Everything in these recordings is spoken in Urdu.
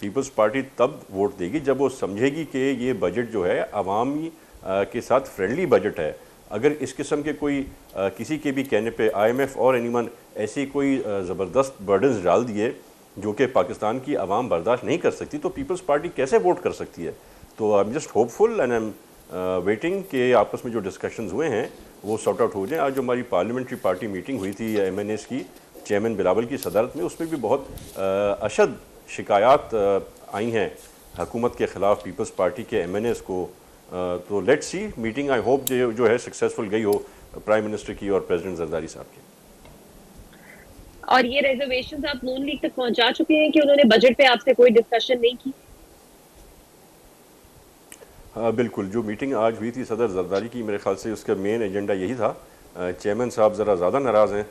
پیپلز پارٹی تب ووٹ دے گی جب وہ سمجھے گی کہ یہ بجٹ جو ہے عوامی کے ساتھ فرینڈلی بجٹ ہے. اگر اس قسم کے کوئی کسی کے بھی کہنے پہ آئی ایم ایف اور اینی ون ایسی کوئی زبردست برڈنز ڈال دیے جو کہ پاکستان کی عوام برداشت نہیں کر سکتی, تو پیپلز پارٹی کیسے ووٹ کر سکتی ہے؟ تو I am just hopeful and I am waiting کہ آپس میں جو ڈسکشنز ہوئے ہیں وہ سارٹ آؤٹ ہو جائیں. آج جو ہماری پارلیمنٹری پارٹی میٹنگ ہوئی تھی ایم این ایس کی چیئرمین بلاول کی صدارت میں, اس میں بھی بہت اشد شکایات آئی ہیں حکومت کے خلاف پیپلز پارٹی کے ایم این ایس کو. تو let C meeting I hope جو ہے سکسیزفل گئی ہو پرائم منسٹر کی اور پریزیڈنٹ زرداری صاحب کی. اور یہ ریزرویشنز آپ نون لیگ تک پہنچا چکے ہیں کہ انہوں نے بجٹ پہ آپ سے کوئی ڈسکشن نہیں کی؟ بالکل, جو میٹنگ آج ہوئی تھی صدر زرداری کی, میرے خیال سے اس کا مین ایجنڈا یہی تھا. چیئرمین صاحب ذرا زیادہ ناراض ہیں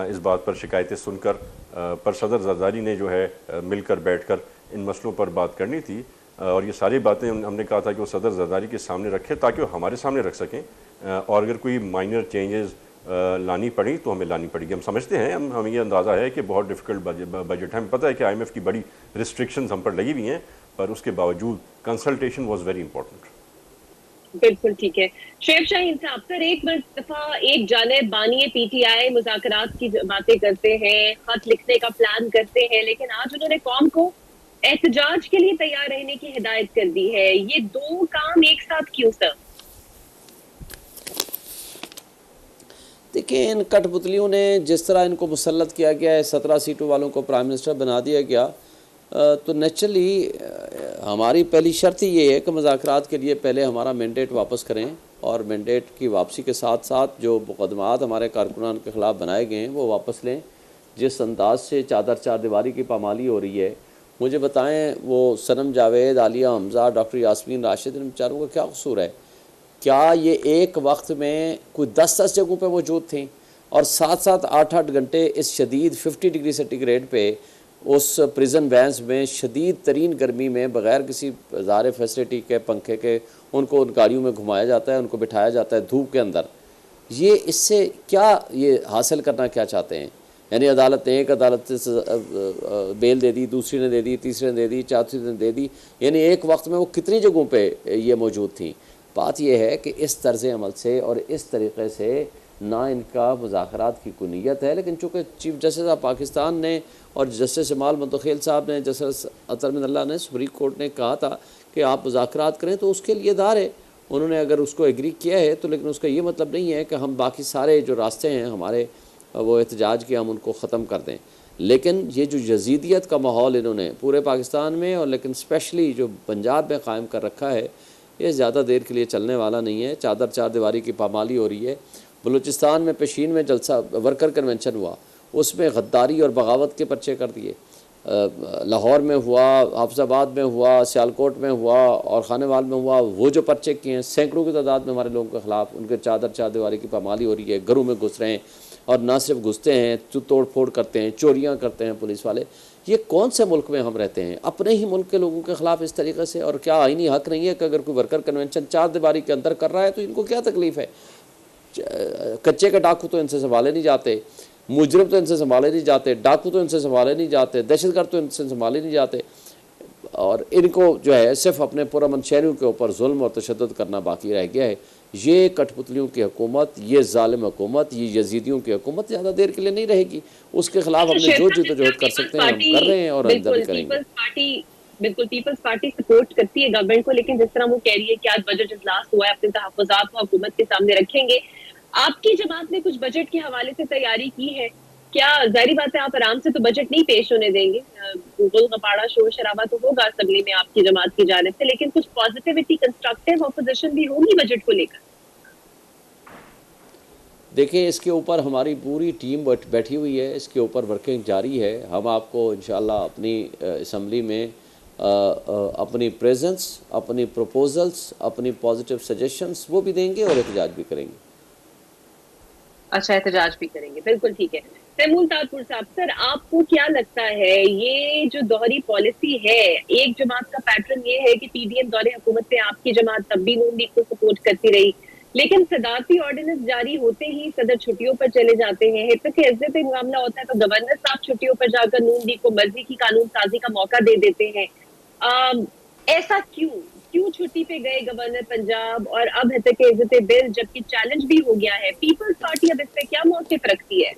اس بات پر شکایتیں سن کر, پر صدر زرداری نے جو ہے مل کر بیٹھ کر ان مسئلوں پر بات کرنی تھی, اور یہ ساری باتیں ہم نے کہا تھا کہ وہ صدر زرداری کے سامنے رکھے تاکہ وہ ہمارے سامنے رکھ سکیں, اور اگر کوئی مائنر چینجز لانی پڑی تو ہمیں لانی پڑے گی. ہم سمجھتے ہیں, ہمیں یہ اندازہ ہے کہ بہت ڈیفیکلٹ بجٹ ہے, ہمیں پتہ ہے کہ آئی ایم ایف کی بڑی ریسٹرکشنز ہم پر لگی ہوئی ہیں, پر اس کے باوجود کنسلٹیشن واز ویری امپورٹنٹ. بالکل ٹھیک ہے. شعیب شاہین صاحب, سر ایک مرتبہ ایک جانب بانی پی ٹی آئی مذاکرات کی باتیں کرتے ہیں, خط لکھنے کا پلان کرتے ہیں, لیکن آج انہوں نے قوم کو احتجاج کے لیے تیار رہنے کی ہدایت کر دی ہے. یہ دو کام ایک ساتھ کیوں سر؟ دیکھیں, ان کٹ پتلیوں نے جس طرح ان کو مسلط کیا گیا ہے, 17 سیٹوں والوں کو پرائم منسٹر بنا دیا گیا, تو نیچرلی ہماری پہلی شرط ہی یہ ہے کہ مذاکرات کے لیے پہلے ہمارا مینڈیٹ واپس کریں, اور مینڈیٹ کی واپسی کے ساتھ ساتھ جو مقدمات ہمارے کارکنان کے خلاف بنائے گئے ہیں وہ واپس لیں. جس انداز سے چار دیواری کی پامالی ہو رہی ہے, مجھے بتائیں وہ صنم جاوید, عالیہ حمزہ, ڈاکٹر یاسمین راشد, ان بیچاروں کا کیا قصور ہے؟ کیا یہ ایک وقت میں کوئی 10 جگہوں پہ موجود تھیں, اور 7-8 گھنٹے اس شدید 50 ڈگری سینٹی گریڈ پہ اس پریزن وینس میں شدید ترین گرمی میں بغیر کسی ظاہر فیسلٹی کے, پنکھے کے, ان کو ان گاڑیوں میں گھمایا جاتا ہے, ان کو بٹھایا جاتا ہے دھوپ کے اندر. یہ اس سے کیا یہ حاصل کرنا کیا چاہتے ہیں؟ یعنی عدالت نے ایک عدالت سے بیل دے دی, دوسری نے دے دی, تیسرے نے دے دی, چوتھی نے دے دی, یعنی ایک وقت میں وہ کتنی جگہوں پہ یہ موجود تھیں. بات یہ ہے کہ اس طرز عمل سے اور اس طریقے سے نہ ان کا مذاکرات کی کوئی نیت ہے, لیکن چونکہ چیف جسٹس آف پاکستان نے اور جسٹس جمال منتخیل صاحب نے, جسٹس اطہر من اللہ نے, سپریم کورٹ نے کہا تھا کہ آپ مذاکرات کریں, تو اس کے لیے دار ہے. انہوں نے اگر اس کو ایگری کیا ہے تو, لیکن اس کا یہ مطلب نہیں ہے کہ ہم باقی سارے جو راستے ہیں ہمارے وہ احتجاج کے, ہم ان کو ختم کر دیں. لیکن یہ جو یزیدیت کا ماحول انہوں نے پورے پاکستان میں اور لیکن اسپیشلی جو پنجاب میں قائم کر رکھا ہے, یہ زیادہ دیر کے لیے چلنے والا نہیں ہے. چار دیواری کی پامالی ہو رہی ہے. بلوچستان میں پشین میں جلسہ ورکر کنونشن ہوا, اس میں غداری اور بغاوت کے پرچے کر دیے. لاہور میں ہوا, حافظ آباد میں ہوا, سیالکوٹ میں ہوا, اور خانے وال میں ہوا, وہ جو پرچے کیے ہیں سینکڑوں کی تعداد میں ہمارے لوگوں کے خلاف, ان کے چار دیواری کی پامالی ہو رہی ہے, گھروں میں گھس رہے ہیں, اور نہ صرف گھستے ہیں, توڑ پھوڑ کرتے ہیں, چوریاں کرتے ہیں پولیس والے. یہ کون سے ملک میں ہم رہتے ہیں؟ اپنے ہی ملک کے لوگوں کے خلاف اس طریقے سے. اور کیا آئینی حق نہیں ہے کہ اگر کوئی ورکر کنونشن 4 دیواری کے اندر کر رہا ہے تو ان کو کیا تکلیف ہے؟ کچے کے ڈاکو تو ان سے سنبھالے نہیں جاتے, مجرم تو ان سے سنبھالے نہیں جاتے, ڈاکو تو ان سے سنبھالے نہیں جاتے, دہشت گرد تو ان سے سنبھالے نہیں جاتے, اور ان کو جو ہے صرف اپنے پرامن شہریوں کے اوپر ظلم اور تشدد کرنا باقی رہ گیا ہے. یہ کٹ پتلیوں کی حکومت, یہ ظالم حکومت, یہ یزیدیوں کی حکومت زیادہ دیر کے لیے نہیں رہے گی. اس کے خلاف ہم نے جو جدوجہد کر سکتے ہیں ہم کر رہے ہیں, اور آئندہ بھی کریں گے. بالکل پیپلز پارٹی سپورٹ کرتی ہے گورنمنٹ کو, لیکن جس طرح وہ کہہ رہی ہے کہ آج بجٹ اجلاس ہوا ہے, اپنے تحفظات کو حکومت کے سامنے رکھیں گے. آپ کی جماعت نے کچھ بجٹ کے حوالے سے تیاری کی ہے کیا؟ ظاہری بات ہے آپ آرام سے تو بجٹ نہیں پیش ہونے دیں گے, غل غپاڑا شور شرابہ تو ہوگا اسمبلی میں آپ کی جماعت کی جانب سے, لیکن کچھ پازیٹیوٹی, کنسٹرکٹیو اپوزیشن بھی ہوگی بجٹ کو لے کر. دیکھیں, اس کے اوپر ہماری پوری ٹیم بیٹھی ہوئی ہے, اس کے اوپر ورکنگ جاری ہے. ہم آپ کو انشاءاللہ اپنی اسمبلی میں اپنی پریزنس, اپنی پروپوزلز, اپنی پازیٹیو سجیشنز وہ بھی دیں گے, اور احتجاج بھی کریں گے. اچھا, احتجاج بھی کریں گے, بالکل ٹھیک ہے. تیمور طاہر صاحب, سر آپ کو کیا لگتا ہے یہ جو دوہری پالیسی ہے, ایک جماعت کا پیٹرن یہ ہے کہ پی ڈی ایم دور حکومت میں آپ کی جماعت تب بھی نون لیگ کو سپورٹ کرتی رہی, لیکن صدارتی آرڈیننس جاری ہوتے ہی صدر چھٹیوں پر چلے جاتے ہیں, حتیٰ کہ عزت معاملہ ہوتا ہے تو گورنر صاحب چھٹیوں پر جا کر نون لیگ کو مرضی کی قانون سازی کا موقع دے دیتے ہیں. ایسا کیوں چھٹی پہ گئے گورنر پنجاب اور اب ہے کہ عزت بل جبکہ چیلنج بھی ہو گیا ہے، پیپلز پارٹی اب اس پہ کیا موقف رکھتی ہے؟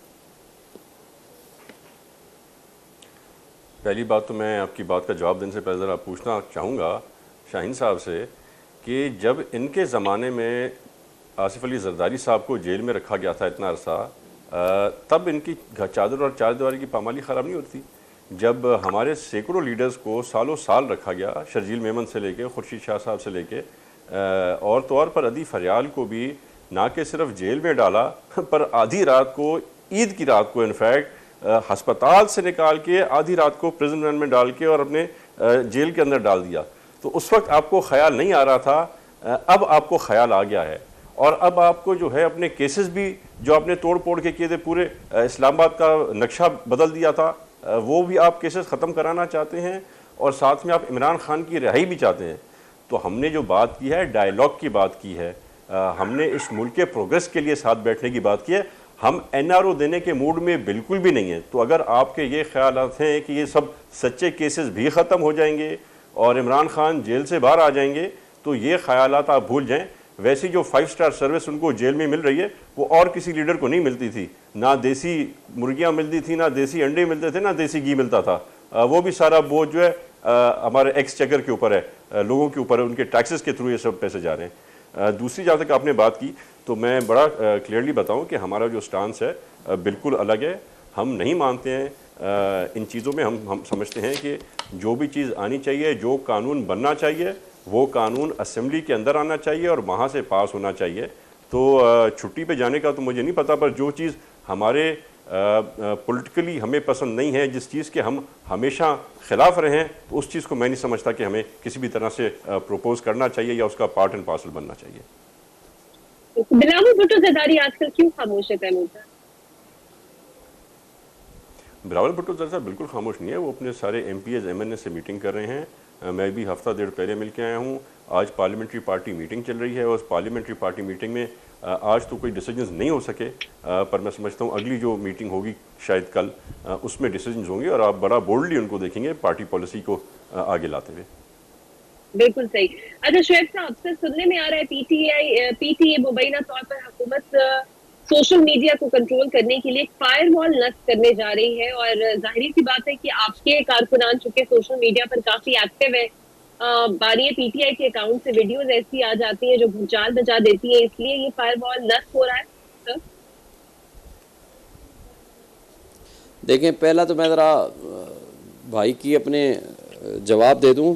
پہلی بات تو میں آپ کی بات کا جواب دینے سے پہلے ذرا پوچھنا چاہوں گا شاہین صاحب سے کہ جب ان کے زمانے میں آصف علی زرداری صاحب کو جیل میں رکھا گیا تھا اتنا عرصہ، تب ان کی چادر اور چار دیواری کی پامالی خراب نہیں ہوتی؟ جب ہمارے سینکڑوں لیڈرز کو سالوں سال رکھا گیا، شرجیل میمن سے لے کے خورشید شاہ صاحب سے لے کے اور طور پر عدی فریال کو بھی نہ کہ صرف جیل میں ڈالا پر آدھی رات کو، عید کی رات کو انفیکٹ ہسپتال سے نکال کے آدھی رات کو پریزن وین میں ڈال کے اور اپنے جیل کے اندر ڈال دیا. تو اس وقت آپ کو خیال نہیں آ رہا تھا، اب آپ کو خیال آ گیا ہے، اور اب آپ کو جو ہے اپنے کیسز بھی جو آپ نے توڑ پھوڑ کے کیے تھے، پورے اسلام آباد کا نقشہ بدل دیا تھا، وہ بھی آپ کیسز ختم کرانا چاہتے ہیں، اور ساتھ میں آپ عمران خان کی رہائی بھی چاہتے ہیں. تو ہم نے جو بات کی ہے ڈائیلاگ کی بات کی ہے، ہم نے اس ملک کے پروگریس کے لیے ساتھ بیٹھنے کی بات کی ہے. ہم این آر او دینے کے موڈ میں بالکل بھی نہیں ہیں. تو اگر آپ کے یہ خیالات ہیں کہ یہ سب سچے کیسز بھی ختم ہو جائیں گے اور عمران خان جیل سے باہر آ جائیں گے تو یہ خیالات آپ بھول جائیں. ویسی جو 5 اسٹار سروس ان کو جیل میں مل رہی ہے وہ اور کسی لیڈر کو نہیں ملتی تھی. نہ دیسی مرغیاں ملتی تھی، نہ دیسی انڈے ملتے تھے، نہ دیسی گھی ملتا تھا. وہ بھی سارا بوجھ جو ہے ہمارے ایکس چیکر کے اوپر ہے، لوگوں کے اوپر ہے، ان کے ٹیکسز کے تھرو یہ سب پیسے جا رہے ہیں. دوسری جہاں تک آپ نے بات کی تو میں بڑا کلیئرلی بتاؤں کہ ہمارا جو سٹانس ہے بالکل الگ ہے. ہم نہیں مانتے ہیں ان چیزوں میں. ہم سمجھتے ہیں کہ جو بھی چیز آنی چاہیے، جو قانون بننا چاہیے، وہ قانون اسمبلی کے اندر آنا چاہیے اور وہاں سے پاس ہونا چاہیے. تو چھٹی پہ جانے کا تو مجھے نہیں پتا، پر جو چیز ہمارے پولیٹیکلی ہمیں پسند نہیں ہے، جس چیز کے ہم ہمیشہ خلاف رہے ہیں، تو اس چیز کو میں نہیں سمجھتا کہ ہمیں کسی بھی طرح سے پروپوز کرنا چاہیے یا اس کا پارٹ اینڈ پارسل بننا چاہیے. بلاول بھٹو زرداری آج کل کیوں خاموش ہے تیمور صاحب؟ بلاول بھٹو صاحب بالکل خاموش نہیں ہے. وہ اپنے سارے MPs MNA سے میٹنگ کر رہے ہیں. میں بھی ہفتہ ڈیڑھ پہلے مل کے آیا ہوں. آج پارلیمنٹری پارٹی میٹنگ چل رہی ہے، اور اس پارلیمنٹری پارٹی میٹنگ میں آج تو کوئی ڈیسیجنز نہیں ہو سکے، پر میں سمجھتا ہوں اگلی جو میٹنگ ہوگی شاید کل، اس میں ڈیسیجنز ہوں گے اور آپ بڑا بولڈلی ان کو دیکھیں گے پارٹی پالیسی کو آگے لاتے ہوئے. بالکل صحیح. اچھا شعیب صاحب، سے سننے میں آ رہا ہے پی ٹی اے مبینہ طور پر حکومت سوشل میڈیا کو کنٹرول کرنے کے لیے ایک فائر وال نصب کرنے جا رہی ہے، اور ظاہری سی بات ہے کہ آپ کے کارکنان چونکہ سوشل میڈیا پر کافی ایکٹیو ہے، بانی پی ٹی آئی کے اکاؤنٹ سے ویڈیوز ایسی آ جاتی ہیں جو بھوچال مچا دیتی ہیں، اس لیے یہ فائر وال نصب ہو رہا ہے. دیکھیں، پہلا تو میں ذرا بھائی کی اپنے جواب دے دوں.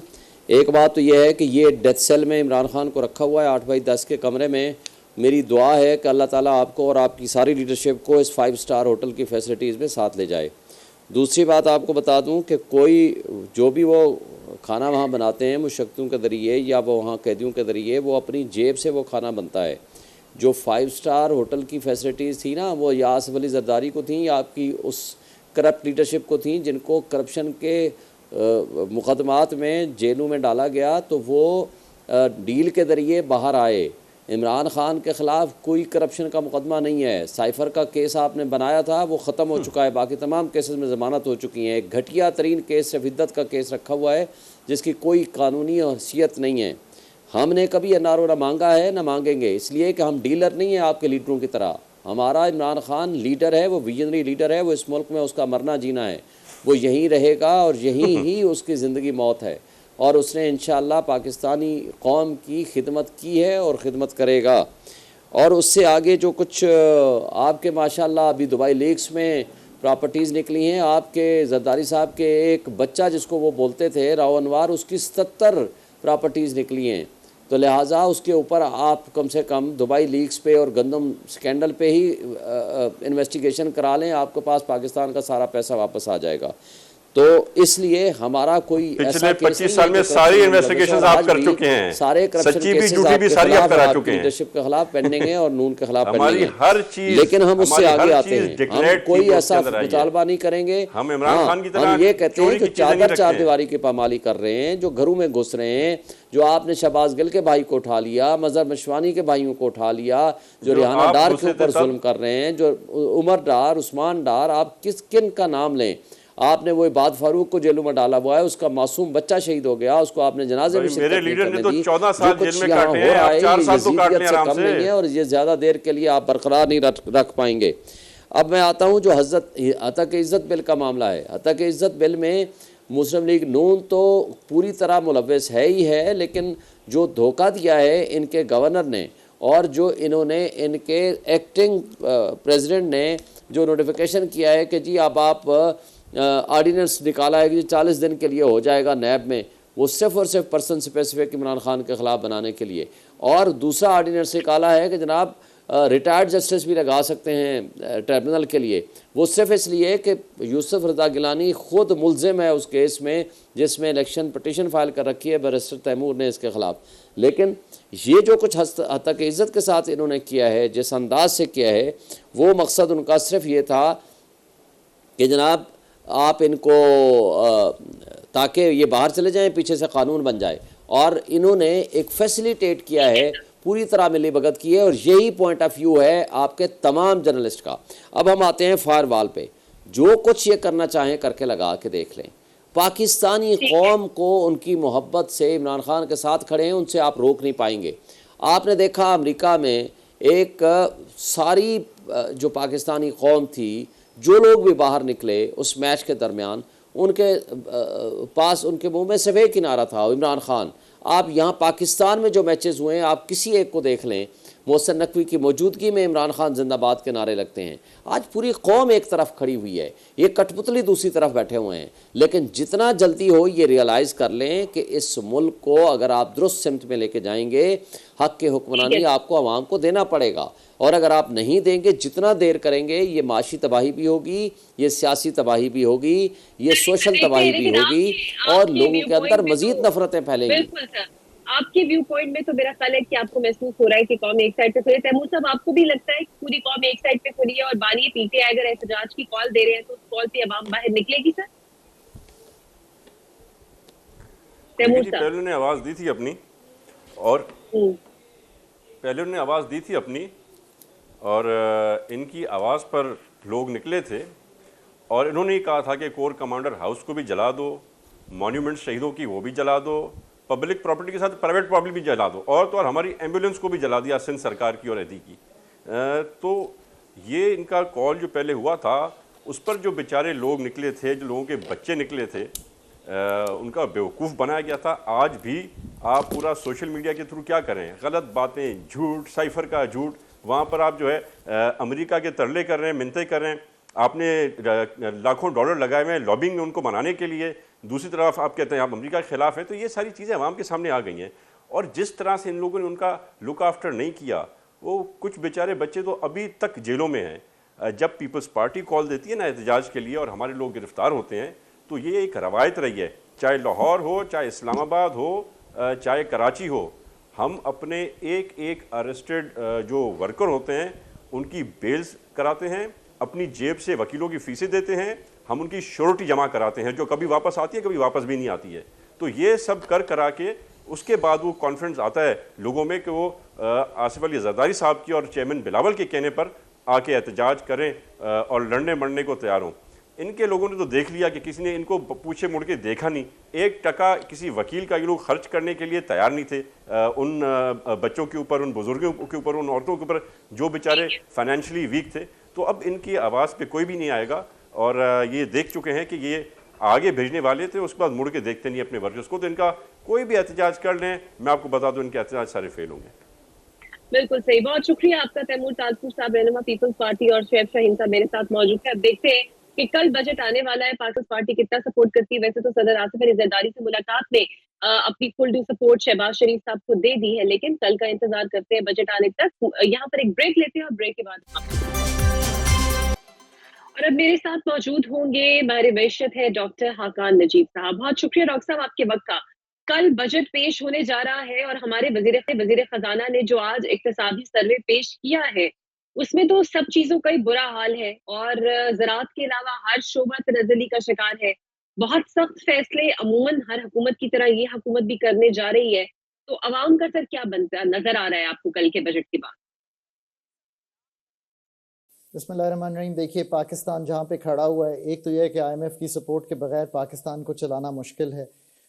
ایک بات تو یہ ہے کہ یہ ڈیتھ سیل میں عمران خان کو رکھا ہوا ہے 8x10 کے کمرے میں. میری دعا ہے کہ اللہ تعالیٰ آپ کو اور آپ کی ساری لیڈرشپ کو اس 5 اسٹار ہوٹل کی فیسلٹیز میں ساتھ لے جائے. دوسری بات آپ کو بتا دوں کہ کوئی جو بھی وہ کھانا وہاں بناتے ہیں مشقتوں کے ذریعے یا وہ وہاں قیدیوں کے ذریعے، وہ اپنی جیب سے وہ کھانا بنتا ہے. جو 5 اسٹار ہوٹل کی فیسلٹیز تھی نا، وہ یا آصف علی زرداری کو تھیں یا آپ کی اس کرپٹ لیڈرشپ کو تھیں جن کو کرپشن کے مقدمات میں جیلوں میں ڈالا گیا، تو وہ ڈیل کے ذریعے باہر آئے. عمران خان کے خلاف کوئی کرپشن کا مقدمہ نہیں ہے. سائفر کا کیس آپ نے بنایا تھا، وہ ختم ہو چکا ہے. باقی تمام کیسز میں ضمانت ہو چکی ہیں. ایک گھٹیا ترین کیس رفیدت کا کیس رکھا ہوا ہے جس کی کوئی قانونی حیثیت نہیں ہے. ہم نے کبھی این آر او نہ مانگا ہے نہ مانگیں گے، اس لیے کہ ہم ڈیلر نہیں ہیں آپ کے لیڈروں کی طرح. ہمارا عمران خان لیڈر ہے، وہ ویژنری لیڈر ہے. وہ اس ملک میں اس کا مرنا جینا ہے، وہ یہیں رہے گا اور یہیں ہی اس کی زندگی موت ہے، اور اس نے انشاءاللہ پاکستانی قوم کی خدمت کی ہے اور خدمت کرے گا. اور اس سے آگے جو کچھ آپ کے ماشاءاللہ ابھی دبئی لیکس میں پراپرٹیز نکلی ہیں، آپ کے زرداری صاحب کے ایک بچہ جس کو وہ بولتے تھے راو انوار، اس کی 77 پراپرٹیز نکلی ہیں. تو لہٰذا اس کے اوپر آپ کم سے کم دبئی لیکس پہ اور گندم سکینڈل پہ ہی انویسٹیگیشن کرا لیں، آپ کے پاس پاکستان کا سارا پیسہ واپس آ جائے گا. تو اس لیے ہمارا کوئی ایسا پچھلے 25 سال میں ساری انویسٹیگیشنز آپ کر چکے ہیں، سارے کرپشن سچی بھی کیسز جھوٹی آپ بھی کے ساری آپ خلاف کرا آپ چکے کی ہیں. لیڈرشپ کے خلاف پینڈنگ ہیں اور نون کے خلاف پینڈنگ ہماری ہیں. ہر چیز، لیکن ہم اس سے آگے آتے ہیں. ہم ڈکلیئرڈ کوئی تھی ایسا اس کے اندر آئی ہے. مطالبہ نہیں کریں گے. ہم عمران خان کی طرح ہم یہ کہتے ہیں چوری کہ کی چیزیں نہیں چادر رکھتے چار ہیں. دیواری کی پامالی کر رہے ہیں، جو گھروں میں گھس رہے ہیں، جو آپ نے شہباز گل کے بھائی کو اٹھا لیا، مظہر مشوانی کے بھائیوں کو اٹھا لیا، جو ریحانہ آپ ڈار کے گھسے تھے اوپر تب. ظلم کر رہے ہیں، جو عمر ڈار، عثمان ڈار، آپ کن کا نام لیں. آپ نے وہ عباد فاروق کو جیلوں میں ڈالا ہوا ہے, اس کا معصوم بچہ شہید ہو گیا, اس کو آپ نے جنازے میں میرے شرکت نہیں لیڈر نے کرنے تو دی. 14 جو سال جیل کچھ میں یہاں کاٹے ہو ہیں, رہا آپ ہے 4 یہ سال تو کاٹ لیں یزیدیت سے آرام کم سے. نہیں ہے, اور یہ زیادہ دیر کے لیے آپ برقرار نہیں رکھ پائیں گے. اب میں آتا ہوں جو حتیٰ عزت بل کا معاملہ ہے. حتیٰ عزت بل میں مسلم لیگ نون تو پوری طرح ملوث ہے ہی ہے, لیکن جو دھوکہ دیا ہے ان کے گورنر نے, اور جو انہوں نے ان کے ایکٹنگ پریزیڈنٹ نے جو نوٹیفیکیشن کیا ہے کہ جی اب آپ آرڈیننس نکالا ہے کہ 40 دن کے لیے ہو جائے گا نیب میں, وہ صرف اور صرف پرسن اسپیسیفک عمران خان کے خلاف بنانے کے لیے. اور دوسرا آرڈیننس نکالا ہے کہ جناب ریٹائرڈ جسٹس بھی لگا سکتے ہیں ٹریبونل کے لیے, وہ صرف اس لیے کہ یوسف رضا گیلانی خود ملزم ہے اس کیس میں جس میں الیکشن پٹیشن فائل کر رکھی ہے بیرسٹر تیمور نے اس کے خلاف. لیکن یہ جو کچھ حتیٰ عزت کے ساتھ انہوں نے کیا ہے, جس انداز سے کیا ہے, وہ مقصد ان کا صرف یہ تھا کہ جناب آپ ان کو تاکہ یہ باہر چلے جائیں, پیچھے سے قانون بن جائے. اور انہوں نے ایک فیسیلیٹیٹ کیا ہے, پوری طرح ملی بھگت کی ہے, اور یہی پوائنٹ آف ویو ہے آپ کے تمام جرنلسٹ کا. اب ہم آتے ہیں فائر وال پہ. جو کچھ یہ کرنا چاہیں کر کے لگا کے دیکھ لیں. پاکستانی قوم کو ان کی محبت سے عمران خان کے ساتھ کھڑے ہیں, ان سے آپ روک نہیں پائیں گے. آپ نے دیکھا امریکہ میں ایک ساری جو پاکستانی قوم تھی, جو لوگ بھی باہر نکلے اس میچ کے درمیان, ان کے پاس ان کے منہ میں صرف ایک ہی نعرہ تھا, عمران خان. آپ یہاں پاکستان میں جو میچز ہوئے ہیں آپ کسی ایک کو دیکھ لیں, محسن نقوی کی موجودگی میں عمران خان زندہ باد کے نعرے لگتے ہیں. آج پوری قوم ایک طرف کھڑی ہوئی ہے, یہ کٹ پتلی دوسری طرف بیٹھے ہوئے ہیں. لیکن جتنا جلدی ہو یہ ریئلائز کر لیں کہ اس ملک کو اگر آپ درست سمت میں لے کے جائیں گے, حق کے حکمرانی آپ کو عوام کو دینا پڑے گا. اور اگر آپ نہیں دیں گے, جتنا دیر کریں گے, یہ معاشی تباہی بھی ہوگی, یہ سیاسی تباہی بھی ہوگی, یہ سوشل تباہی بھی ہوگی, اور لوگوں کے اندر مزید نفرتیں پھیلیں گی. بالکل سر, آپ کے ویو پوائنٹ میں تو میرا خیال ہے کہ آپ کو محسوس ہو رہا ہے کہ قوم ایک سائڈ پہ کھڑی ہے. تیمور صاحب, آپ کو بھی لگتا ہے کہ پوری قوم ایک سائڈ پہ کھڑی ہے اور بانی پی ٹی آئی اگر احتجاج کی کال دے رہے ہیں تو اس کال پہ عوام باہر نکلے گی سر؟ تیمور جی صاحب پہلے نے آواز دی تھی اپنی, اور ان کی آواز پر لوگ نکلے تھے, اور انہوں نے کہا تھا کہ کور کمانڈر ہاؤس کو بھی جلا دو, مانیومنٹ شہیدوں کی وہ بھی جلا دو, پبلک پراپرٹی کے ساتھ پرائیویٹ پراپرٹی بھی جلا دو, اور تو اور ہماری ایمبولینس کو بھی جلا دیا سندھ سرکار کی اور ایدھی کی. تو یہ ان کا کال جو پہلے ہوا تھا اس پر جو بیچارے لوگ نکلے تھے, جو لوگوں کے بچے نکلے تھے, ان کا بیوقوف بنایا گیا تھا. آج بھی آپ پورا سوشل میڈیا کے تھرو کیا کریں, غلط باتیں, جھوٹ, سائفر کا جھوٹ, وہاں پر آپ جو ہے امریکہ کے ترلے کر رہے ہیں, منتیں کر رہے ہیں, آپ نے لاکھوں ڈالر لگائے ہوئے ہیں لابنگ میں ان کو منانے کے لیے, دوسری طرف آپ کہتے ہیں آپ امریکہ کے خلاف ہیں. تو یہ ساری چیزیں عوام کے سامنے آ گئی ہیں, اور جس طرح سے ان لوگوں نے ان کا لک آفٹر نہیں کیا, وہ کچھ بیچارے بچے تو ابھی تک جیلوں میں ہیں. جب پیپلز پارٹی کال دیتی ہے نا احتجاج کے لیے اور ہمارے لوگ گرفتار ہوتے ہیں, تو یہ ایک روایت رہی ہے, چاہے لاہور ہو, چاہے اسلام آباد ہو, چاہے کراچی ہو, ہم اپنے ایک ایک اریسٹڈ جو ورکر ہوتے ہیں ان کی بیلز کراتے ہیں, اپنی جیب سے وکیلوں کی فیسیں دیتے ہیں, ہم ان کی شیورٹی جمع کراتے ہیں جو کبھی واپس آتی ہے کبھی واپس بھی نہیں آتی ہے. تو یہ سب کرا کے اس کے بعد وہ کانفیڈنس آتا ہے لوگوں میں کہ وہ آصف علی زرداری صاحب کی اور چیئرمین بلاول کے کہنے پر آ کے احتجاج کریں اور لڑنے مرنے کو تیار ہوں. ان کے لوگوں نے تو دیکھ لیا کہ کسی نے ان کو پوچھے مڑ کے دیکھا نہیں, 1% کسی وکیل کا یہ لوگ خرچ کرنے کے لیے تیار نہیں تھے ان بچوں کے اوپر, ان بزرگوں کے اوپر, ان عورتوں کے اوپر جو بیچارے فائنینشلی ویک تھے. تو اب ان کی آواز پہ کوئی بھی نہیں آئے گا, اور یہ دیکھ چکے ہیں کہ یہ آگے بھیجنے والے تھے, اس کے بعد مڑ کے دیکھتے نہیں اپنے ورکرز کو. تو ان کا کوئی بھی احتجاج کر لیں, میں آپ کو بتا دوں ان کے احتجاج سارے فیل ہوں گے. بالکل صحیح, بہت شکریہ آپ کا تیمور تاجپور صاحب, رہنما پیپلز پارٹی, اور شعیب شاہین صاحب میرے ساتھ موجود ہے. اب دیکھتے ہیں کہ کل بجٹ آنے والا ہے, پیپلز پارٹی کتنا سپورٹ کرتی ہے. ویسے تو صدر آصف علی زرداری سے ملاقات میں اپنی فل ڈو سپورٹ شہباز شریف صاحب کو دے دی ہے, لیکن کل کا انتظار کرتے ہیں بجٹ آنے تک. یہاں پر ایک بریک لیتے ہیں, اور بریک کے بعد اور اب میرے ساتھ موجود ہوں گے ماہر معیشت ہے ڈاکٹر حاقان نجیب صاحب. بہت شکریہ ڈاکٹر صاحب آپ کے وقت کا. کل بجٹ پیش ہونے جا رہا ہے, اور ہمارے وزیر خزانہ نے جو آج اقتصادی سروے پیش کیا ہے اس میں تو سب چیزوں کا ہی برا حال ہے, اور زراعت کے علاوہ ہر شعبہ تنزلی کا شکار ہے. بہت سخت فیصلے عموماً ہر حکومت کی طرح یہ حکومت بھی کرنے جا رہی ہے. تو عوام کا سر کیا بنتا نظر آ رہا ہے آپ کو کل کے بجٹ کے بعد؟ بسم اللہ الرحمن الرحیم. دیکھیے پاکستان جہاں پہ کھڑا ہوا ہے، ایک تو یہ ہے کہ آئی ایم ایف کی سپورٹ کے بغیر پاکستان کو چلانا مشکل ہے.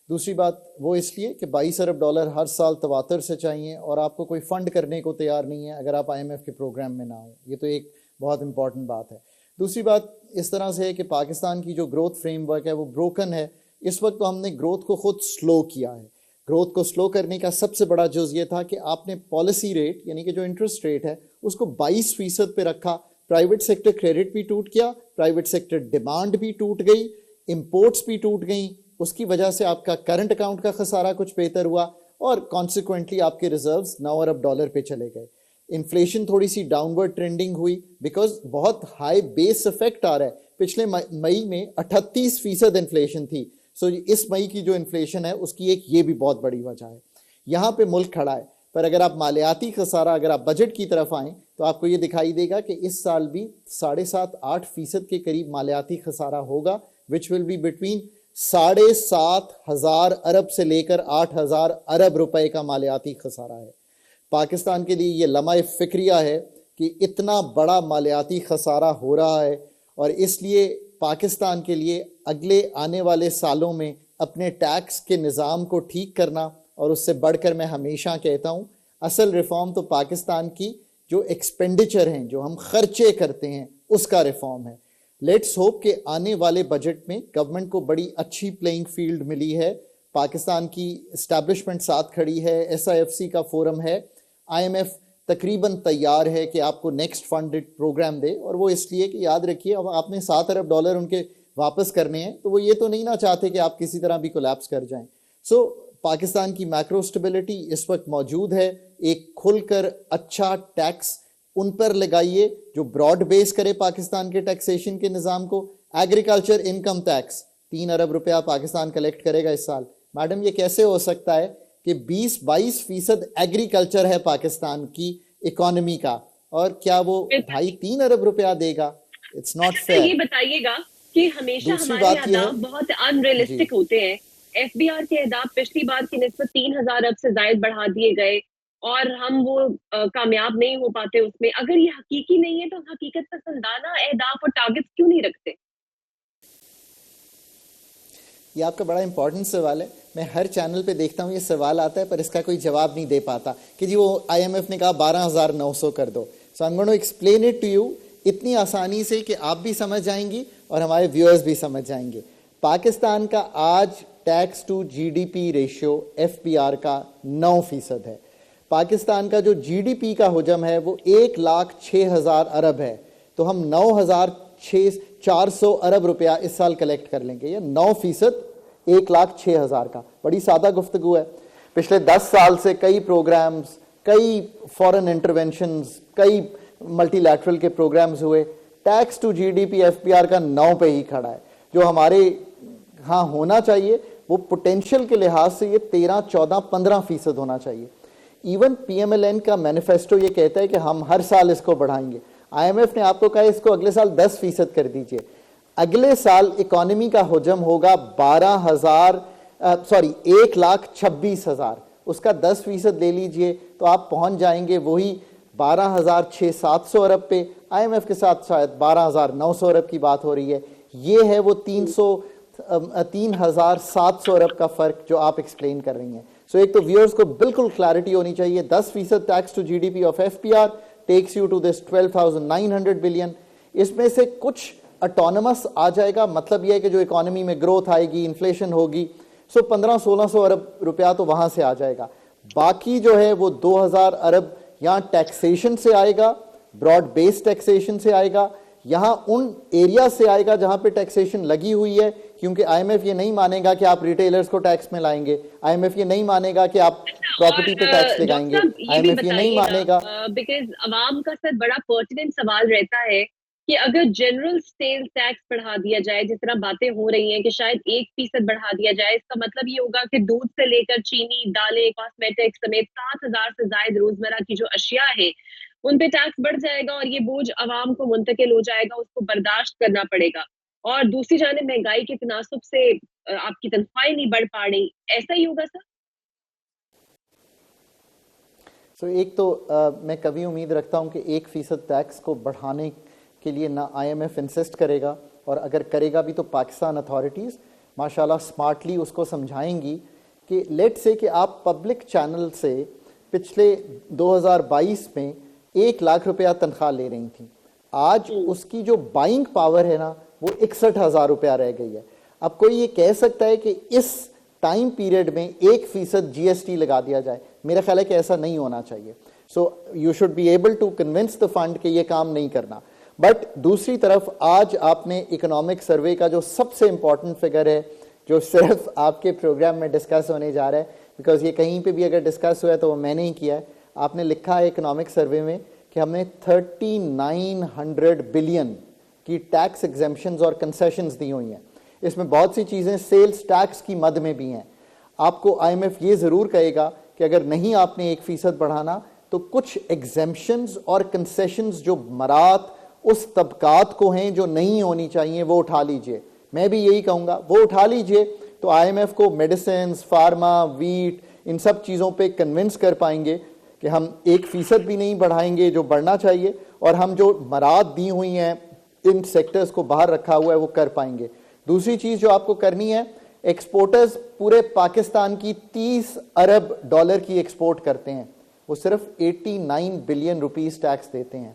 دوسری بات وہ اس لیے کہ 22 ارب ڈالر ہر سال تواتر سے چاہیے اور آپ کو کوئی فنڈ کرنے کو تیار نہیں ہے اگر آپ آئی ایم ایف کے پروگرام میں نہ ہوں. یہ تو ایک بہت امپورٹنٹ بات ہے. دوسری بات اس طرح سے ہے کہ پاکستان کی جو گروتھ فریم ورک ہے وہ بروکن ہے. اس وقت تو ہم نے گروتھ کو خود سلو کیا ہے. گروتھ کو سلو کرنے کا سب سے بڑا جز یہ تھا کہ آپ نے پالیسی ریٹ یعنی کہ جو انٹرسٹ ریٹ ہے اس کو 22% پہ رکھا. پرائیویٹ سیکٹر کریڈٹ بھی ٹوٹ گیا، پرائیویٹ سیکٹر ڈیمانڈ بھی ٹوٹ گئی، امپورٹس بھی ٹوٹ گئیں. اس کی وجہ سے آپ کا کرنٹ اکاؤنٹ کا خسارہ کچھ بہتر ہوا اور کانسیکوینٹلی آپ کے ریزروز 9 ارب ڈالر پہ چلے گئے. انفلیشن تھوڑی سی ڈاؤن ورڈ ٹرینڈنگ ہوئی بیکاز بہت ہائی بیس افیکٹ آ رہا ہے. پچھلے مئی میں 38% انفلیشن تھی. سو اس مئی کی جو انفلیشن ہے اس کی ایک یہ بھی بہت بڑی وجہ ہے. یہاں پہ ملک کھڑا ہے. پر اگر آپ مالیاتی خسارہ اگر آپ بجٹ کی طرف آئیں تو آپ کو یہ دکھائی دے گا کہ اس سال بھی 7.5-8% کے قریب مالیاتی خسارہ ہوگا which will be between 7,500 ارب سے لے کر 8,000 ارب روپے کا مالیاتی خسارہ ہے. پاکستان کے لیے یہ لمحہ فکریہ ہے کہ اتنا بڑا مالیاتی خسارہ ہو رہا ہے اور اس لیے پاکستان کے لیے اگلے آنے والے سالوں میں اپنے ٹیکس کے نظام کو ٹھیک کرنا اور اس سے بڑھ کر میں ہمیشہ کہتا ہوں اصل ریفارم تو پاکستان کی جو ایکسپینڈیچر ہیں جو ہم خرچے کرتے ہیں اس کا ریفارم ہے. لیٹس ہوپ کہ آنے والے بجٹ میں گورنمنٹ کو بڑی اچھی پلینگ فیلڈ ملی ہے. پاکستان کی اسٹیبلشمنٹ ساتھ کھڑی ہے، ایس آئی ایف سی کا فورم ہے، آئی ایم ایف تقریباً تیار ہے کہ آپ کو نیکسٹ فنڈڈ پروگرام دے. اور وہ اس لیے کہ یاد رکھیے اب آپ نے 7 ارب ڈالر ان کے واپس کرنے ہیں تو وہ یہ تو نہیں نہ چاہتے کہ آپ کسی طرح بھی کولیپس کر جائیں. سو پاکستان کی میکرو اسٹیبلٹی اس وقت موجود ہے. ایک کھل کر اچھا ٹیکس ان پر لگائیے جو براڈ بیس کرے پاکستان کے ٹیکسیشن کے نظام کو. ایگریکلچر انکم ٹیکس 3 ارب روپیہ پاکستان کلیکٹ کرے گا اس سال. میڈم یہ کیسے ہو سکتا ہے کہ 20-22% ایگریکلچر ہے پاکستان کی اکانومی کا اور کیا وہ 2.5-3 ارب روپیہ دے گا؟ It's not fair. یہ بتائیے گا کہ ہمیشہ دوسری ہمارے بات یہ ہے اہداف بہت انریلسٹک ہوتے ہیں. ایف بی آر کے اہداف پچھلی بار کی نسبت 3,000 ارب سے زائد بڑھا دیے گئے اور ہم وہ کامیاب نہیں ہو پاتے اس میں. اگر یہ حقیقی نہیں ہے تو حقیقت پسندانہ اہداف اور ٹارگٹس کیوں نہیں رکھتے؟ یہ آپ کا بڑا امپورٹنٹ سوال ہے. میں ہر چینل پہ دیکھتا ہوں یہ سوال آتا ہے پر اس کا کوئی جواب نہیں دے پاتا کہ جی وہ آئی ایم ایف نے کہا 12,900 کر دو. So I am going to explain it to you اتنی آسانی سے کہ آپ بھی سمجھ جائیں گی اور ہمارے ویورز بھی سمجھ جائیں گے. پاکستان کا آج tax to G D P ratio F P R کا 9% ہے. پاکستان کا جو جی ڈی پی کا حجم ہے وہ 1,06,000 ارب ہے. تو ہم 9,400 ارب روپیہ اس سال کلیکٹ کر لیں گے. یہ 9% 1,06,000 کا. بڑی سادہ گفتگو ہے. پچھلے 10 سال سے کئی پروگرامز، کئی فورن انٹرونشنز، کئی ملٹی لیٹرل کے پروگرامز ہوئے. Tax to G D P F P R کا 9 پہ ہی کھڑا ہے. جو ہمارے ہاں ہونا چاہیے وہ پوٹینشیل کے لحاظ سے یہ 13, 14, 15% ہونا چاہیے. Even P M L N کا مینیفیسٹو یہ کہتا ہے کہ ہم ہر سال اس کو بڑھائیں گے. آئی ایم ایف نے آپ کو کہا اس کو اگلے سال 10% کر دیجئے. اگلے سال اکانومی کا حجم ہوگا 1,26,000. اس کا 10% لے لیجئے تو آپ پہنچ جائیں گے وہی 12,600-700 ارب پہ. آئی ایم ایف کے ساتھ شاید 12,900 ارب کی بات ہو رہی ہے. یہ ہے وہ 3,700 ارب کا فرق جو آپ ایکسپلین کر رہی ہیں. سو ایک تو ویورز کو بالکل کلیئرٹی ہونی چاہیے. 10% tax to G D P of F P R tax you to دس 12,900 بلین. اس میں سے کچھ اٹونمس آ جائے گا. مطلب یہ ہے کہ جو اکانومی میں گروتھ آئے گی، انفلیشن ہوگی، سو 1500-1600 ارب روپیہ تو وہاں سے آ جائے گا. باقی جو ہے وہ 2,000 ارب یہاں ٹیکسیشن سے آئے گا، براڈ بیس ٹیکسیشن سے آئے گا. یہاں ان ایریا سے آئے گا جہاں پہ ٹیکسیشن لگی ہوئی ہے. کیونکہ آئی ایم ایف یہ نہیں مانے گا کہ آپ ریٹیلرز کو ٹیکس میں لائیں گے. آئی ایم ایف یہ نہیں مانے گا کہ آپ پراپرٹی پہ ٹیکس لگائیں گے. آئی ایم ایف یہ نہیں مانے گا. بیکاز عوام کا سر بڑا پرٹیننٹ سوال رہتا ہے کہ اگر جنرل سیل ٹیکس بڑھا دیا جائے، جس طرح باتیں ہو رہی ہیں کہ شاید 1% بڑھا دیا جائے، اس کا مطلب یہ ہوگا کہ دودھ سے لے کر چینی، دالیں، کاسمیٹکس سمیت 7,000 سے زائد روزمرہ کی جو اشیاء ہیں ان پہ ٹیکس بڑھ جائے گا اور یہ بوجھ عوام کو منتقل ہو جائے گا، اس کو برداشت کرنا پڑے گا. اور دوسری جانب مہنگائی کے تناسب سے آپ کی تنخواہیں نہیں بڑھ پا رہی. ایسا ہی ہوگا سر؟ سو ایک تو میں کبھی امید رکھتا ہوں کہ 1% ٹیکس کو بڑھانے کے لیے نہ IMF انسسٹ کرے گا, اور اگر کرے گا بھی تو پاکستان اتھارٹیز ماشاءاللہ اسمارٹلی اس کو سمجھائیں گی کہ لیٹ سے کہ آپ پبلک چینل سے پچھلے 2022 میں 1 لاکھ روپیہ تنخواہ لے رہی تھیں, آج اس کی جو بائنگ پاور ہے نا وہ 61,000 روپیہ رہ گئی ہے. اب کوئی یہ کہہ سکتا ہے کہ اس ٹائم پیریڈ میں 1% GST لگا دیا جائے؟ میرا خیال ہے کہ ایسا نہیں ہونا چاہیے. So you should be able to convince the fund کہ یہ کام نہیں کرنا. بٹ دوسری طرف آج آپ نے اکنامک سروے کا جو سب سے امپورٹنٹ فگر ہے, جو صرف آپ کے پروگرام میں ڈسکس ہونے جا رہا ہے, بیکاز یہ کہیں پہ بھی اگر ڈسکس ہوا ہے تو وہ میں نے ہی کیا ہے, آپ نے لکھا ہے اکنامک سروے میں کہ ہم نے 3900 بلین کی ٹیکس ایگزمپشنز اور کنسیشنز دی ہوئی ہیں. اس میں بہت سی چیزیں سیلز ٹیکس کی مد میں بھی ہیں. آپ کو IMF یہ ضرور کہے گا کہ اگر نہیں آپ نے 1% بڑھانا تو کچھ ایگزمپشنز اور کنسیشنز جو مراد اس طبقات کو ہیں جو نہیں ہونی چاہیے وہ اٹھا لیجئے. میں بھی یہی کہوں گا وہ اٹھا لیجئے, تو IMF کو میڈیسنز, فارما, ویٹ, ان سب چیزوں پہ کنونس کر پائیں گے کہ ہم 1% بھی نہیں بڑھائیں گے جو بڑھنا چاہیے, اور ہم جو مراد دی ہوئی ہیں ان سیکٹرز کو باہر رکھا ہوا ہے وہ کر پائیں گے. دوسری چیز جو آپ کو کرنی ہے, ایکسپورٹرز پورے پاکستان کی 30 ارب ڈالر کی ایکسپورٹ کرتے ہیں, وہ صرف 89 بلین روپیز ٹیکس دیتے ہیں.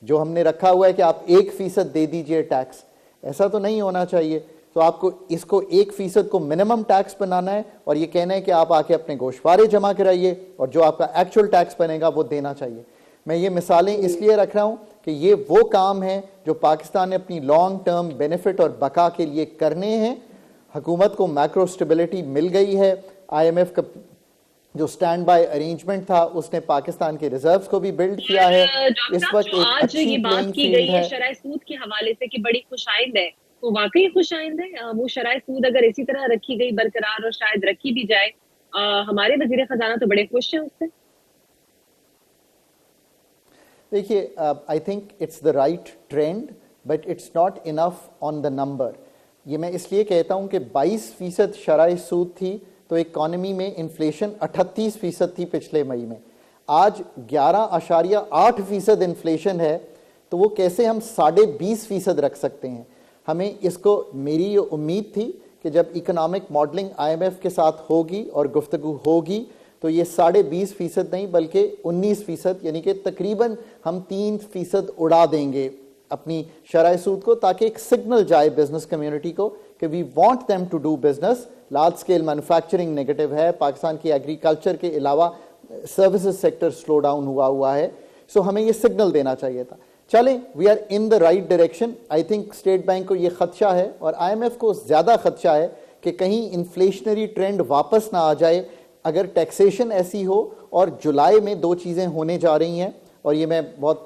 جو ہم نے رکھا ہوا ہے کہ آپ 1% دے دیجئے ٹیکس, ایسا تو نہیں ہونا چاہیے. تو آپ کو اس کو 1% کو منیمم ٹیکس بنانا ہے, اور یہ کہنا ہے کہ آپ آ کے اپنے گوشوارے جمع کرائیے اور جو آپ کا ایکچوئل ٹیکس بنے گا وہ دینا چاہیے. میں یہ مثالیں اس لیے رکھ رہا ہوں کہ یہ وہ کام ہیں جو پاکستان نے اپنی لانگ ٹرم بینیفٹ اور بقا کے لیے کرنے ہیں. حکومت کو میکرو سٹیبلٹی مل گئی ہے. IMF کا جو سٹینڈ بائی ارینجمنٹ تھا اس نے پاکستان کے ریزروز کو بھی بلڈ کیا ہے. اس وقت ایک آج اچھی یہ پلینگ بات کی فیلڈ گئی ہے ہے. شرح سود کے حوالے سے کہ بڑی خوش آئند ہے, تو واقعی خوش آئند ہے. وہ شرح سود اگر اسی طرح رکھی گئی برقرار اور شاید رکھی بھی جائے, ہمارے وزیر خزانہ تو بڑے خوش ہیں اس سے. دیکھیے, I think it's the right trend but it's not enough on the number. یہ میں اس لیے کہتا ہوں کہ 22% شرح سود تھی تو اکانومی میں انفلیشن 38% تھی پچھلے مئی میں, آج 11.8% انفلیشن ہے, تو وہ کیسے ہم 20.5% رکھ سکتے ہیں؟ ہمیں اس کو, میری یہ امید تھی کہ جب اکنامک ماڈلنگ IMF کے ساتھ ہوگی اور گفتگو ہوگی تو یہ 20.5% نہیں بلکہ 19%, یعنی کہ تقریباً ہم 3% اڑا دیں گے اپنی شرح سود کو, تاکہ ایک سگنل جائے بزنس کمیونٹی کو کہ we want them to do business. Large scale manufacturing negative ہے, پاکستان کی ایگریکلچر کے علاوہ سروسز سیکٹر سلو ڈاؤن ہوا ہے. سو ہمیں یہ سگنل دینا چاہیے تھا. چلیں, we are in the right direction. I think state bank کو یہ خدشہ ہے اور IMF کو زیادہ خدشہ ہے کہ کہیں انفلیشنری ٹرینڈ واپس نہ آ جائے اگر ٹیکسیشن ایسی ہو. اور جولائی میں 2 چیزیں ہونے جا رہی ہیں, اور یہ میں بہت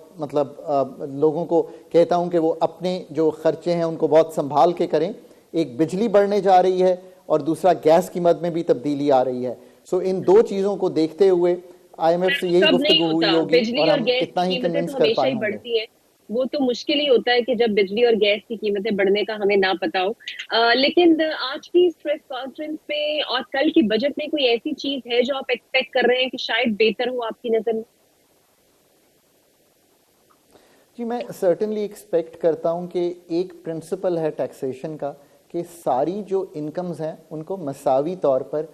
لوگوں کو کہتا ہوں کہ وہ اپنے جو خرچے ہیں ان کو بہت سنبھال کے کریں. ایک بجلی بڑھنے جا رہی ہے اور دوسرا گیس قیمت میں بھی تبدیلی آ رہی ہے. سو ان 2 چیزوں کو دیکھتے ہوئے IMF سے یہی گفتگو ہوئی ہوگی, اور ہم کتنا ہی کنونس کر پائیں گے. وہ تو مشکل ہی ہوتا ہے کہ جب بجلی اور گیس کی قیمتیں بڑھنے کا ہمیں نہ پتا ہو. لیکن آج کی پریس کانفرنس میں اور کل کی بجٹ میں کوئی ایسی چیز ہے جو آپ ایکسپیکٹ کر رہے ہیں کہ شاید بہتر ہو آپ کی نظر میں؟ جی, میں سرٹنلی ایکسپیکٹ کرتا ہوں کہ ایک پرنسپل ہے ٹیکسیشن کا کہ ساری جو انکمز ہیں ان کو مساوی طور پر,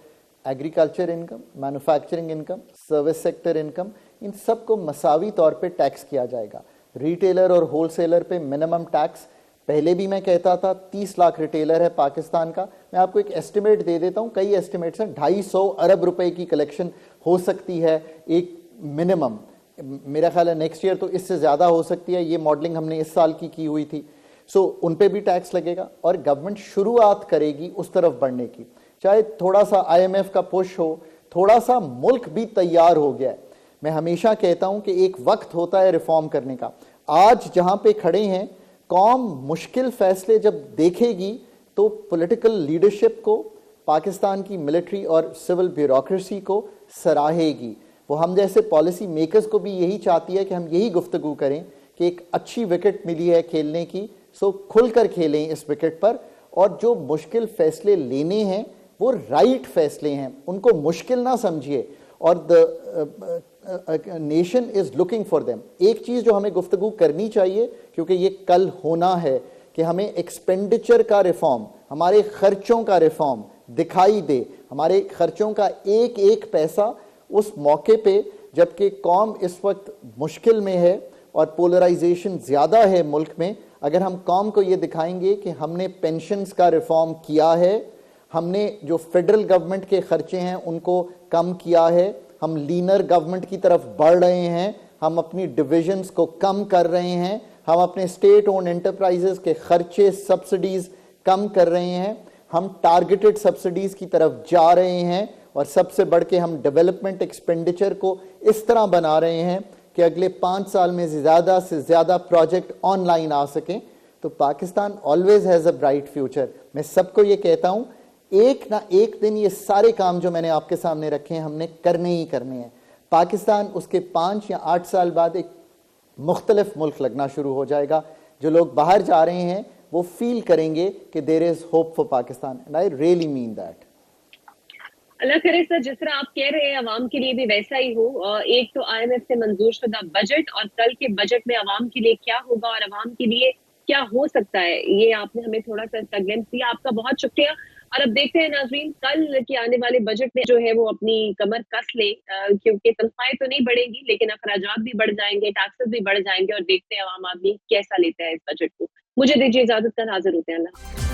agriculture income, manufacturing income, service sector income, ان سب کو مساوی طور پہ ٹیکس کیا جائے گا. ریٹیلر اور ہول سیلر پہ منیمم ٹیکس, پہلے بھی میں کہتا تھا 30 لاکھ ریٹیلر ہے پاکستان کا. میں آپ کو ایک ایسٹیمیٹ دے دیتا ہوں, کئی ایسٹیمیٹس ہیں, 250 ارب روپے کی کلیکشن ہو سکتی ہے ایک منیمم. میرا خیال ہے نیکسٹ ایئر تو اس سے زیادہ ہو سکتی ہے. یہ ماڈلنگ ہم نے اس سال کی ہوئی تھی. سو ان پہ بھی ٹیکس لگے گا, اور گورنمنٹ شروعات کرے گی اس طرف بڑھنے کی. چاہے تھوڑا سا IMF کا پش ہو, تھوڑا سا ملک بھی تیار ہو گیا ہے. میں ہمیشہ کہتا ہوں کہ ایک وقت ہوتا ہے ریفارم کرنے کا. آج جہاں پہ کھڑے ہیں, قوم مشکل فیصلے جب دیکھے گی تو پولیٹیکل لیڈرشپ کو, پاکستان کی ملٹری اور سول بیوروکریسی کو سراہے گی. وہ ہم جیسے پالیسی میکرز کو بھی یہی چاہتی ہے کہ ہم یہی گفتگو کریں کہ ایک اچھی وکٹ ملی ہے کھیلنے کی, سو کھل کر کھیلیں اس وکٹ پر, اور جو مشکل فیصلے لینے ہیں وہ رائٹ فیصلے ہیں, ان کو مشکل نہ سمجھیے. اور nation is looking for them. ایک چیز جو ہمیں گفتگو کرنی چاہیے کیونکہ یہ کل ہونا ہے کہ ہمیں ایکسپینڈیچر کا ریفارم, ہمارے خرچوں کا ریفارم دکھائی دے, ہمارے خرچوں کا ایک ایک پیسہ اس موقع پہ جبکہ قوم اس وقت مشکل میں ہے اور پولرائزیشن زیادہ ہے ملک میں, اگر ہم قوم کو یہ دکھائیں گے کہ ہم نے پینشنز کا ریفارم کیا ہے, ہم نے جو فیڈرل گورنمنٹ کے خرچے ہیں ان کو کم کیا ہے, ہم لینر گورنمنٹ کی طرف بڑھ رہے ہیں, ہم اپنی ڈویژنز کو کم کر رہے ہیں, ہم اپنے اسٹیٹ اونڈ انٹرپرائزز کے خرچے سبسڈیز کم کر رہے ہیں, ہم ٹارگیٹڈ سبسڈیز کی طرف جا رہے ہیں, اور سب سے بڑھ کے ہم ڈیولپمنٹ ایکسپینڈیچر کو اس طرح بنا رہے ہیں کہ اگلے 5 سال میں زیادہ سے زیادہ پروجیکٹ آن لائن آ سکیں. تو Pakistan always has a bright future. میں سب کو یہ کہتا ہوں ایک نہ ایک دن یہ سارے کام جو میں نے آپ کے سامنے رکھے ہیں ہم نے کرنے ہی کرنے ہیں. پاکستان اس کے 5 یا 8 سال بعد ایک مختلف ملک لگنا شروع ہو جائے گا. جو لوگ باہر جا رہے ہیں وہ فیل کریں گے کہ there is hope for Pakistan, and I really mean that. اللہ کرے سر جس طرح آپ کہہ رہے ہیں عوام کے لیے بھی ویسا ہی ہو. ایک تو IMF سے منظور شدہ بجٹ اور کل کے بجٹ میں عوام کے لیے کیا ہوگا اور عوام کے لیے کیا ہو سکتا ہے, یہ آپ نے ہمیں تھوڑا سا اس کا گلمس دیا. آپ کا بہت شکریہ. اور اب دیکھتے ہیں ناظرین کل کے آنے والے بجٹ میں جو ہے وہ اپنی کمر کس لے, کیونکہ تنخواہیں تو نہیں بڑھیں گی لیکن اخراجات بھی بڑھ جائیں گے, ٹیکسز بھی بڑھ جائیں گے, اور دیکھتے ہیں عوام آدمی کیسا لیتا ہے اس بجٹ کو. مجھے دیجیے اجازت, کل حاضر ہوتے ہیں. اللہ